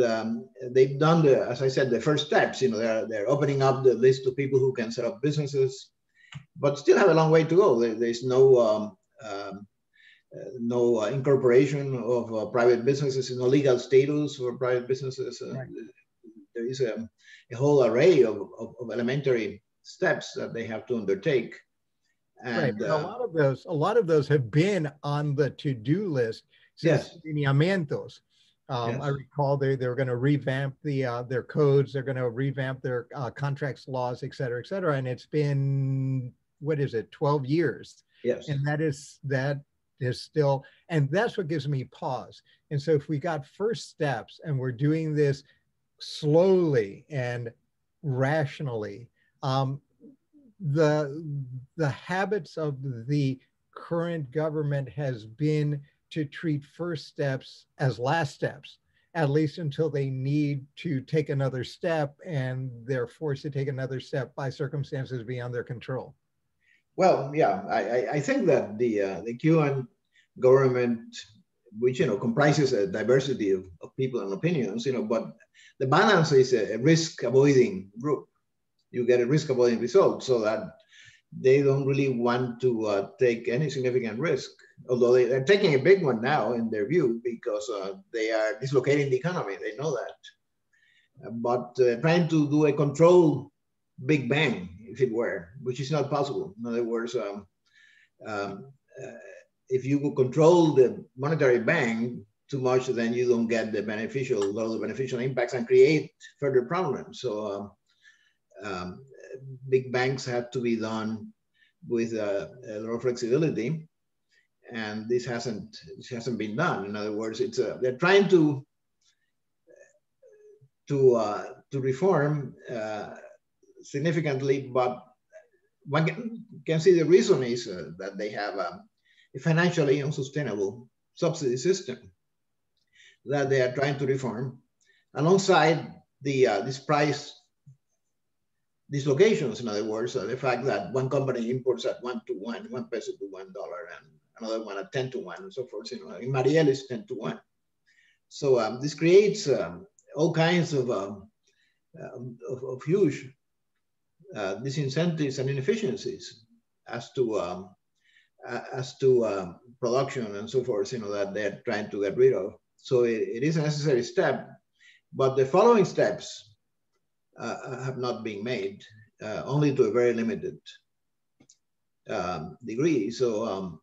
they've done as I said, the first steps. You know, they're opening up the list of people who can set up businesses, but still have a long way to go. There's no incorporation of private businesses, no legal status for private businesses. Right. There is a whole array of elementary steps that they have to undertake. And right. A lot of those have been on the to-do list since lineamientos. Yes. I recall they were going to revamp their codes. They're going to revamp their contracts, laws, et cetera, and it's been, what is it, 12 years? Yes. And that is still, and that's what gives me pause. And so if we got first steps and we're doing this slowly and rationally, the habits of the current government has been to treat first steps as last steps, at least until they need to take another step and they're forced to take another step by circumstances beyond their control. Well, yeah, I think that the Cuban government, which, you know, comprises a diversity of people and opinions, you know, but the balance is a risk-avoiding group. You get a risk-avoiding result, so that they don't really want to take any significant risk, although they're taking a big one now in their view, because they are dislocating the economy. They know that. But trying to do a controlled big bang, if it were, which is not possible. In other words, if you control the monetary bang too much, then you don't get the beneficial impacts and create further problems. So big banks have to be done with a lot of flexibility, and this hasn't been done. In other words, they're trying to reform significantly, but one can see the reason is that they have a financially unsustainable subsidy system that they are trying to reform, alongside this price dislocations. In other words, the fact that one company imports at 1 to 1, 1 peso to $1, and another one at 10 to 1, and so forth. You know, in Mariel is 10 to 1. So this creates all kinds of huge disincentives and inefficiencies as to production and so forth. You know, that they're trying to get rid of. So it is a necessary step, but the following steps have not been made, only to a very limited degree. So,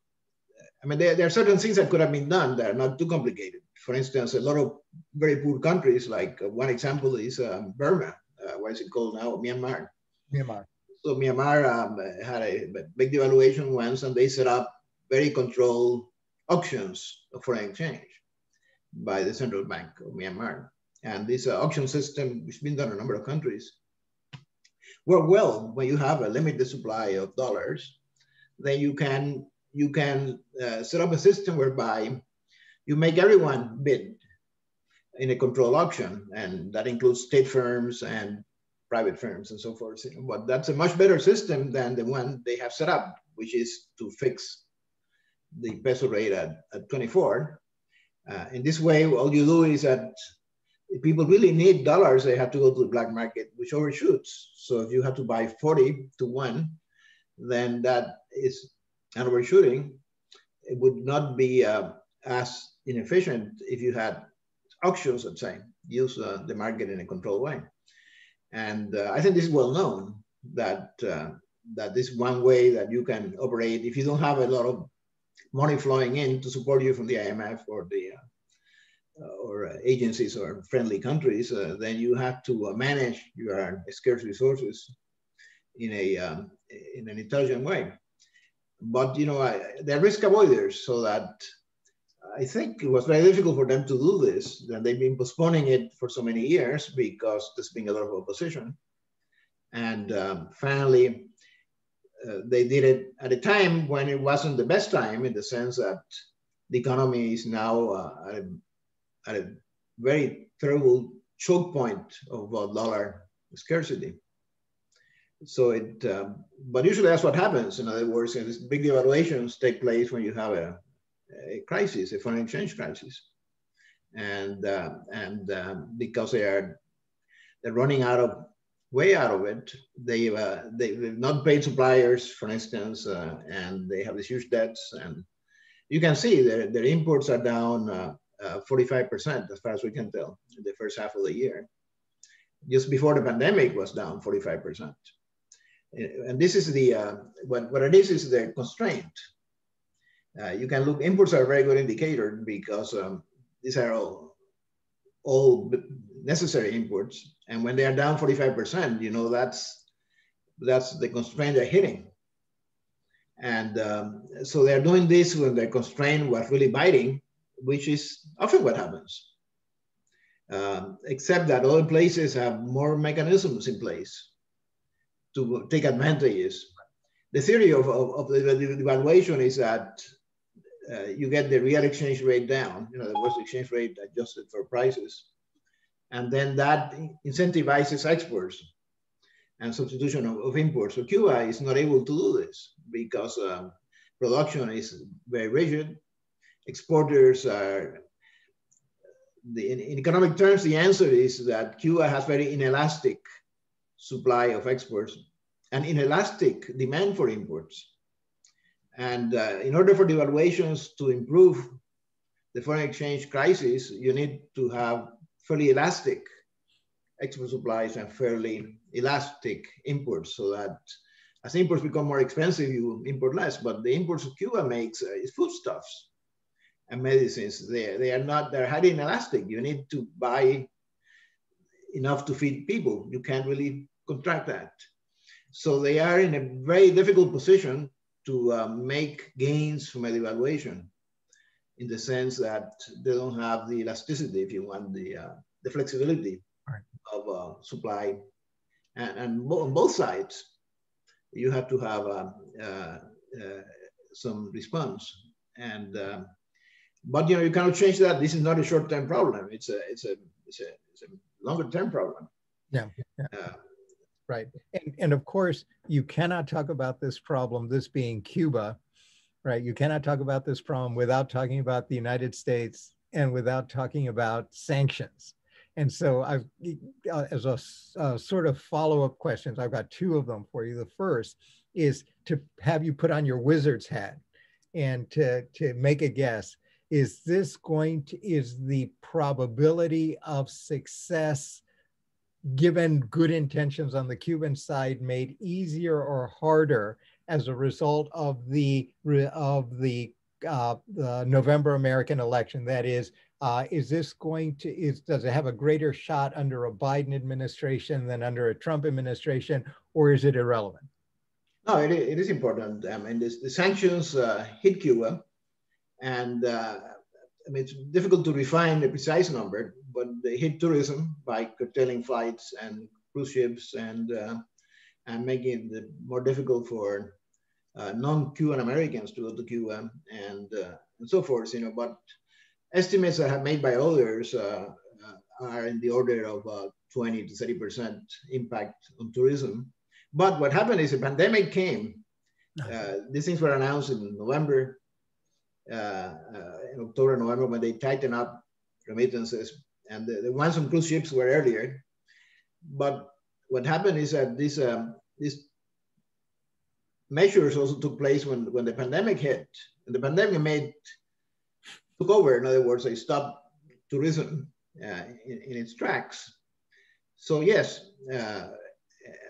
I mean, there are certain things that could have been done that are not too complicated. For instance, a lot of very poor countries, like one example is Burma, what is it called now, Myanmar. Myanmar. So Myanmar had a big devaluation once, and they set up very controlled auctions of foreign exchange by the Central Bank of Myanmar. And this auction system, which has been done in a number of countries, work well when you have a limited supply of dollars. Then you can set up a system whereby you make everyone bid in a controlled auction, and that includes state firms and private firms and so forth. But that's a much better system than the one they have set up, which is to fix the peso rate at 24. In this way, all you do is that if people really need dollars, they have to go to the black market, which overshoots. So if you have to buy 40 to 1, then that is an overshooting. It would not be as inefficient if you had auctions, let's say, use the market in a controlled way. And I think this is well known that that this is one way that you can operate if you don't have a lot of money flowing in to support you from the IMF or the agencies or friendly countries. Then you have to manage your scarce resources in an intelligent way. But you know, they're risk avoiders, so that I think it was very difficult for them to do this. And they've been postponing it for so many years because there's been a lot of opposition. And finally, they did it at a time when it wasn't the best time, in the sense that the economy is now at a very terrible choke point of dollar scarcity. So but usually that's what happens. In other words, these big devaluations take place when you have a crisis, a foreign exchange crisis, and because they're running way out of it. They've not paid suppliers, for instance, and they have these huge debts. And you can see their imports are down 45%, as far as we can tell, in the first half of the year. Just before the pandemic was down 45%. And this is what it is the constraint. You can look, imports are a very good indicator because these are all necessary imports. And when they are down 45%, you know, that's the constraint they're hitting. And so they're doing this when their constraint was really biting, which is often what happens. Except that other places have more mechanisms in place to take advantages. The theory of the devaluation is that you get the real exchange rate down, you know, the worst exchange rate adjusted for prices. And then that incentivizes exports and substitution of imports. So Cuba is not able to do this because production is very rigid. Exporters are, in economic terms, the answer is that Cuba has very inelastic supply of exports and inelastic demand for imports. And in order for devaluations to improve the foreign exchange crisis, you need to have fairly elastic export supplies and fairly elastic imports, so that as imports become more expensive, you import less. But the imports Cuba makes is foodstuffs and medicines. They're highly inelastic. You need to buy enough to feed people. You can't really contract that. So they are in a very difficult position to make gains from a devaluation, in the sense that they don't have the elasticity, if you want, the flexibility of supply. And on both sides, you have to have some response. And but you know, you cannot change that. This is not a short-term problem. It's a longer-term problem. Yeah. Right. And of course, you cannot talk about this problem, this being Cuba, right? You cannot talk about this problem without talking about the United States and without talking about sanctions. And so I've, as a sort of follow-up questions, I've got two of them for you. The first is to have you put on your wizard's hat and to make a guess. Is the probability of success, given good intentions on the Cuban side, made easier or harder as a result of the November American election? That is this does it have a greater shot under a Biden administration than under a Trump administration? or is it irrelevant? No, it is important. I mean, the sanctions hit Cuba, and I mean, it's difficult to refine the precise number, but they hit tourism by curtailing flights and cruise ships and making it more difficult for non-Cuban Americans to go to Cuba and so forth. You know, but estimates that have made by others are in the order of 20 to 30% impact on tourism. But what happened is the pandemic came. These things were announced in November, in October, November, when they tightened up remittances. And the ones on cruise ships were earlier. But what happened is that these measures also took place when the pandemic hit. And the pandemic took over. In other words, they stopped tourism in its tracks. So yes, I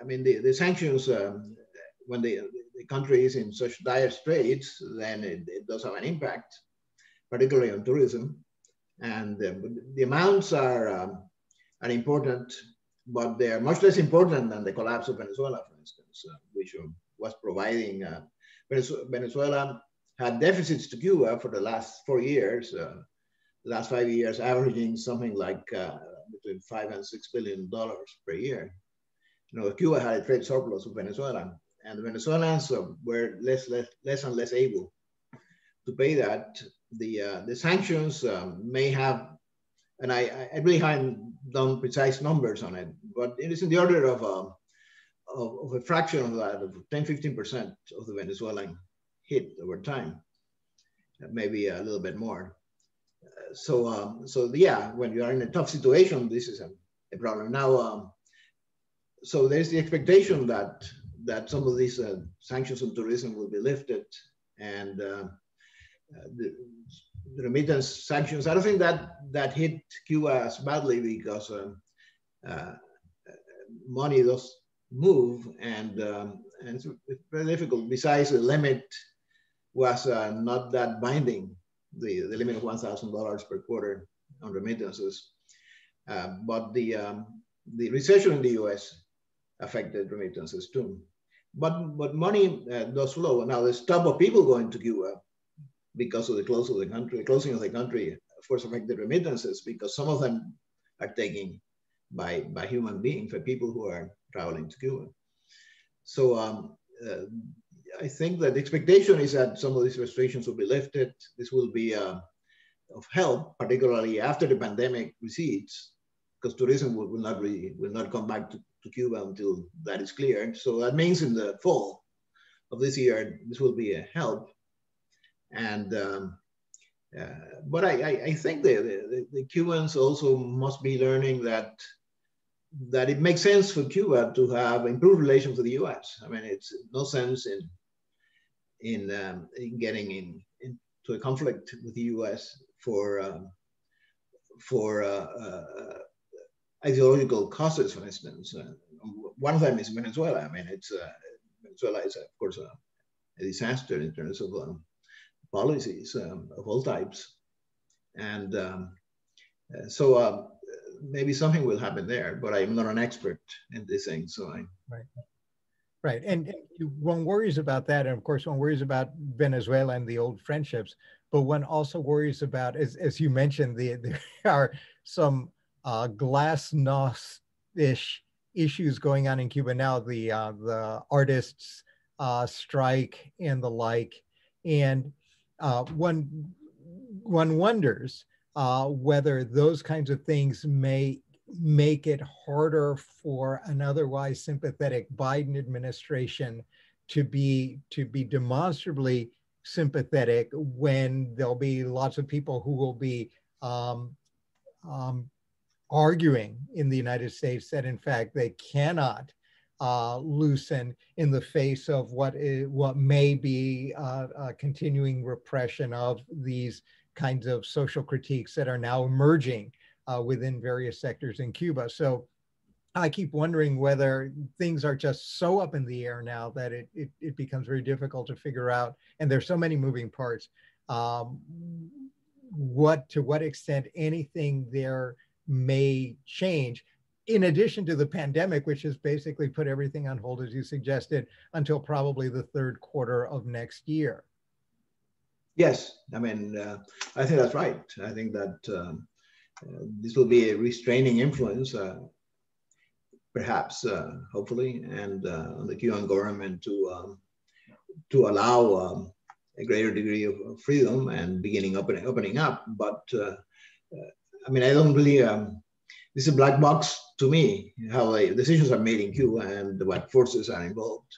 mean, the sanctions, when the country is in such dire straits, then it does have an impact, particularly on tourism. And the amounts are important, but they are much less important than the collapse of Venezuela, for instance, which was providing, Venezuela had deficits to Cuba for the last 4 years, the last 5 years, averaging something like between $5 and $6 billion per year. You know, Cuba had a trade surplus with Venezuela, and the Venezuelans were less and less able to pay that. The sanctions may have, and I really haven't done precise numbers on it, but it is in the order of a fraction of that, of 10–15% of the Venezuelan hit over time, maybe a little bit more. So yeah, when you are in a tough situation, this is a problem. Now, so there's the expectation that some of these sanctions on tourism will be lifted, and the remittance sanctions, I don't think that hit Cuba as badly, because money does move, and it's very difficult. Besides, the limit was not that binding, the limit of $1,000 per quarter on remittances. But the recession in the US affected remittances too. But money does flow. Now, the stop of people going to Cuba because of the closing of the country, of course, affected remittances, because some of them are taken by human beings, for people who are traveling to Cuba. So I think that the expectation is that some of these restrictions will be lifted. This will be of help, particularly after the pandemic recedes, because tourism will not come back to Cuba until that is cleared. So that means in the fall of this year, this will be a help. And but I think the Cubans also must be learning that it makes sense for Cuba to have improved relations with the U.S. I mean, it's no sense in getting into a conflict with the U.S. for ideological causes, for instance. One of them is Venezuela. I mean, Venezuela is, of course, a disaster in terms of policies of all types. And so maybe something will happen there, but I'm not an expert in this thing, so Right. And one worries about that. And of course, one worries about Venezuela and the old friendships, but one also worries about, as you mentioned, there are some glasnost-ish issues going on in Cuba now, the artists strike and the like. And one wonders whether those kinds of things may make it harder for an otherwise sympathetic Biden administration to be demonstrably sympathetic when there'll be lots of people who will be arguing in the United States that in fact they cannot loosen in the face of what may be a continuing repression of these kinds of social critiques that are now emerging within various sectors in Cuba. So I keep wondering whether things are just so up in the air now that it becomes very difficult to figure out, and there's so many moving parts, to what extent anything there may change. in addition to the pandemic, which has basically put everything on hold, as you suggested, until probably the third quarter of next year. Yes, I mean, I think that's right. I think that this will be a restraining influence, perhaps, hopefully, and on the Cuban government to allow a greater degree of freedom and beginning opening up. But I mean, I don't really. This is a black box to me, how decisions are made in Cuba and what forces are involved.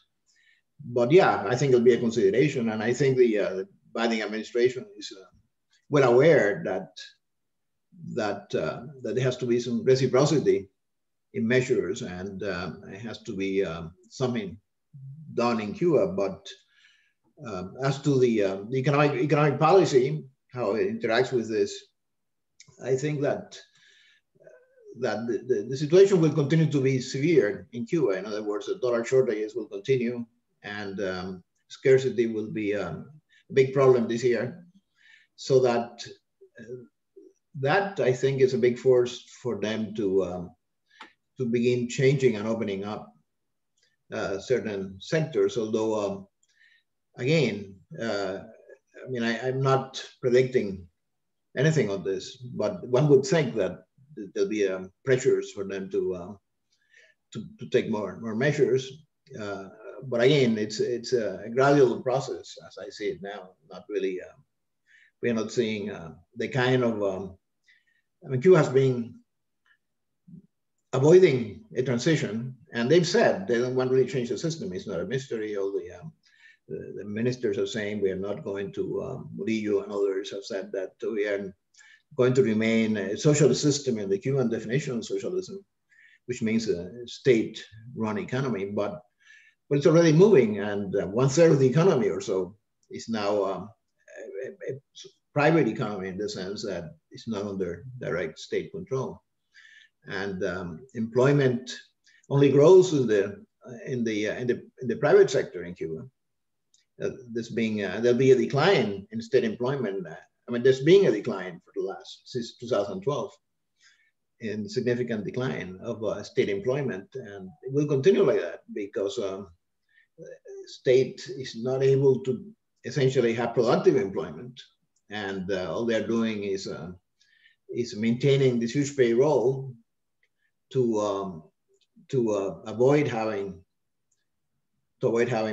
But yeah, I think it'll be a consideration, and I think the Biden administration is well aware that there has to be some reciprocity in measures, and it has to be something done in Cuba. But as to the economic policy, how it interacts with this, I think that the situation will continue to be severe in Cuba. In other words, the dollar shortages will continue, and scarcity will be a big problem this year. So that I think is a big force for them to begin changing and opening up certain sectors. Although, again, I mean, I'm not predicting anything on this, but one would think that there'll be pressures for them to take more measures. But again, it's a gradual process, as I see it now. Not really. We're not seeing the kind of. I mean, Cuba has been avoiding a transition, and they've said they don't want to really change the system. It's not a mystery. All the ministers are saying we are not going to. Murillo and others have said that we are going to remain a socialist system in the Cuban definition of socialism, which means a state-run economy. But it's already moving, and 1/3 of the economy or so is now a private economy in the sense that it's not under direct state control, and employment only grows in the private sector in Cuba. There'll be a decline in state employment. I mean, there's been a decline for the last since 2012, in significant decline of state employment, and it will continue like that because state is not able to essentially have productive employment, and all they're doing is maintaining this huge payroll to avoid having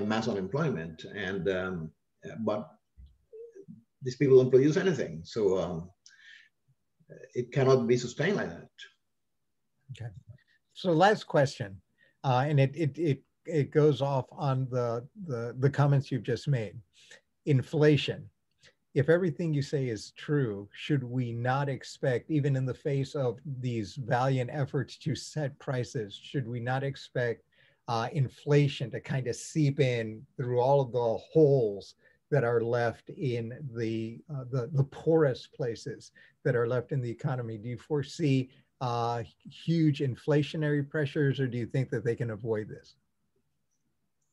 mass unemployment, and but these people don't produce anything, so it cannot be sustained like that. Okay. So last question, and it goes off on the comments you've just made. Inflation. If everything you say is true, should we not expect, even in the face of these valiant efforts to set prices, should we not expect inflation to kind of seep in through all of the holes that are left in the poorest places that are left in the economy? Do you foresee huge inflationary pressures, or do you think that they can avoid this?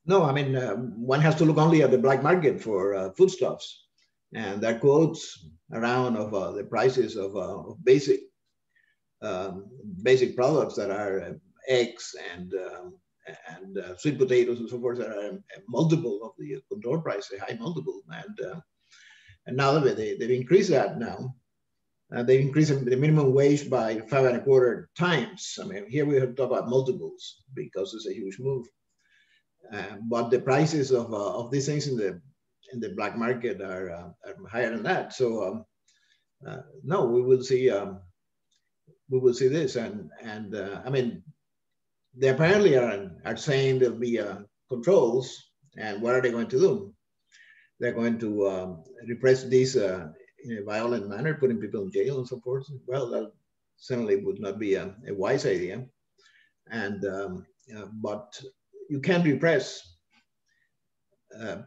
No, I mean, one has to look only at the black market for foodstuffs, and there are quotes around of the prices of basic products that are eggs and sweet potatoes and so forth, that are a multiple of the control price, a high multiple, and now they've increased that now. They've increased the minimum wage by 5.25 times. I mean, here we have to talk about multiples because it's a huge move. But the prices of these things in the black market are higher than that. So no, we will see this, and I mean, they apparently are saying there'll be controls, and what are they going to do? They're going to repress these in a violent manner, putting people in jail and so forth. Well, that certainly would not be a wise idea, and but you can repress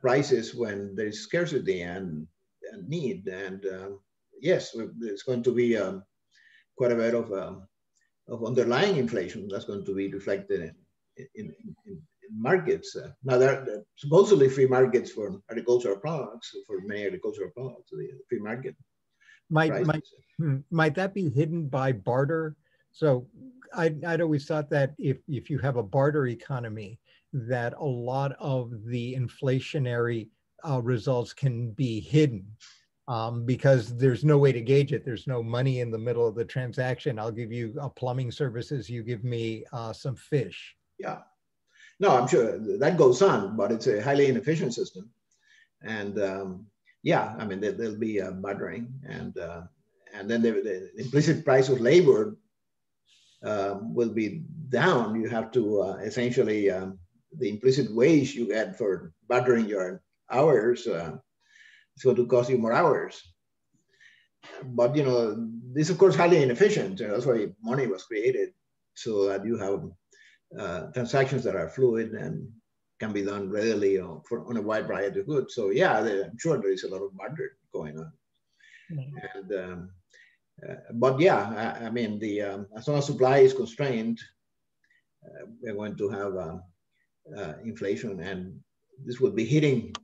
prices when there's scarcity and need, and yes, there's going to be quite a bit of underlying inflation that's going to be reflected in markets. Now, there are supposedly free markets for agricultural products, for many agricultural products, the free market. Might that be hidden by barter? So I'd always thought that if you have a barter economy, that a lot of the inflationary results can be hidden because there's no way to gauge it. There's no money in the middle of the transaction. I'll give you plumbing services, you give me some fish. Yeah. No, I'm sure that goes on, but it's a highly inefficient system. And yeah, I mean, there'll be bartering, and then the implicit price of labor will be down. You have to essentially, the implicit wage you get for bartering your hours, it's going to cost you more hours. But, you know, this, of course, highly inefficient. And that's why money was created, so that you have transactions that are fluid and can be done readily on a wide variety of goods. So yeah, I'm sure there is a lot of barter going on. Mm-hmm. And but yeah, I mean, as long as supply is constrained, we're going to have inflation, and this will be hitting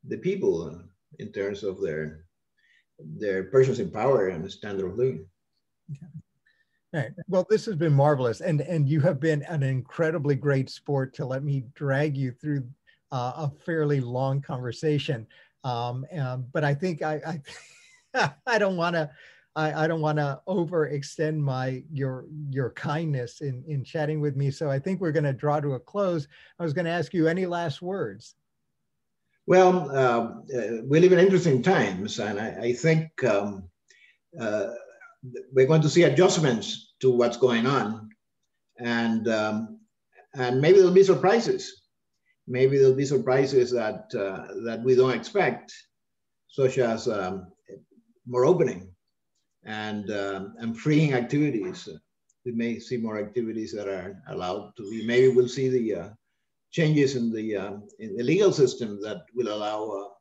the people in terms of their purchasing power and standard of living. Okay. All right. Well, this has been marvelous, and you have been an incredibly great sport to let me drag you through a fairly long conversation. But I think I don't want to. I don't want to overextend your kindness in chatting with me. So I think we're going to draw to a close. I was going to ask you any last words. Well, we live in interesting times, and I think we're going to see adjustments to what's going on, and maybe there'll be surprises. Maybe there'll be surprises that we don't expect, such as more opening and freeing activities. We may see more activities that are allowed to be. Maybe we'll see the changes in the legal system that will allow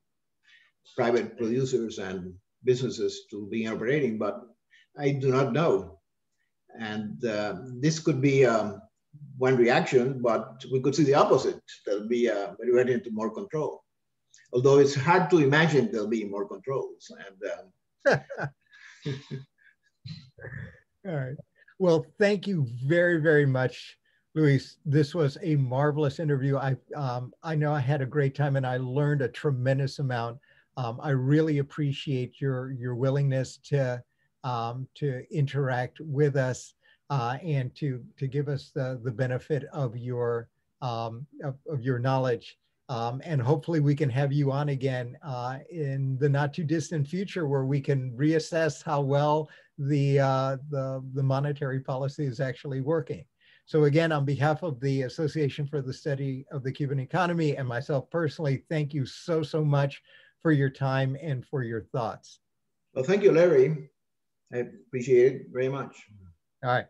private producers and businesses to be operating, but I do not know. And this could be one reaction, but we could see the opposite. There'll be ready into more control. Although it's hard to imagine there'll be more controls. And all right. Well, thank you very, very much, Luis. This was a marvelous interview. I know I had a great time, and I learned a tremendous amount. I really appreciate your willingness to interact with us and to give us the benefit of your knowledge. And hopefully we can have you on again in the not too distant future, where we can reassess how well the monetary policy is actually working. So again, on behalf of the Association for the Study of the Cuban Economy and myself personally, thank you so much for your time and for your thoughts. Well, thank you, Larry. I appreciate it very much. All right.